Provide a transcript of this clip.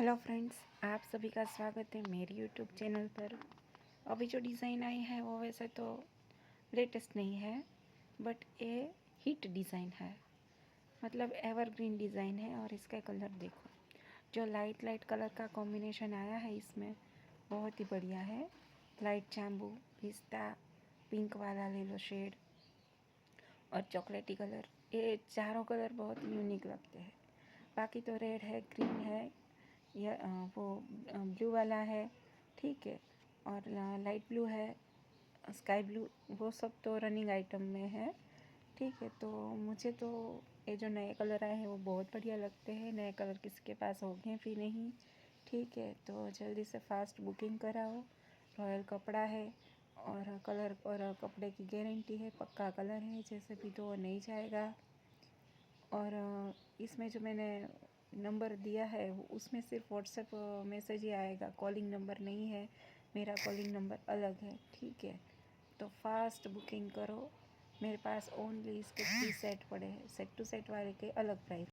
Hello friends, आप सभी का स्वागत है मेरी यूट्यूब चैनल पर। अभी जो डिज़ाइन आई है वो वैसे तो लेटेस्ट नहीं है, बट ये हिट डिज़ाइन है, मतलब एवरग्रीन डिज़ाइन है। और इसका कलर देखो, जो लाइट लाइट कलर का कॉम्बिनेशन आया है इसमें बहुत ही बढ़िया है। लाइट जाम्बू, पिस्ता, पिंक वाला ले लो शेड और चॉकलेटी कलर, ये चारों कलर बहुत यूनिक लगते हैं। बाकी तो रेड है, ग्रीन है, या वो ब्लू वाला है, ठीक है, और लाइट ब्लू है, स्काई ब्लू, वो सब तो रनिंग आइटम में है, ठीक है। तो मुझे तो ये जो नए कलर आए हैं वो बहुत बढ़िया लगते हैं। नए कलर किसी के पास होंगे भी नहीं, ठीक है। तो जल्दी से फास्ट बुकिंग कराओ। रॉयल कपड़ा है और कलर और कपड़े की गारंटी है, पक्का कलर है, जैसे भी तो नहीं जाएगा। और इसमें जो मैंने नंबर दिया है उसमें सिर्फ व्हाट्सएप मैसेज ही आएगा, कॉलिंग नंबर नहीं है। मेरा कॉलिंग नंबर अलग है, ठीक है। तो फास्ट बुकिंग करो। मेरे पास ओनली इसके 3 सेट पड़े हैं, सेट टू सेट वाले के अलग प्राइस।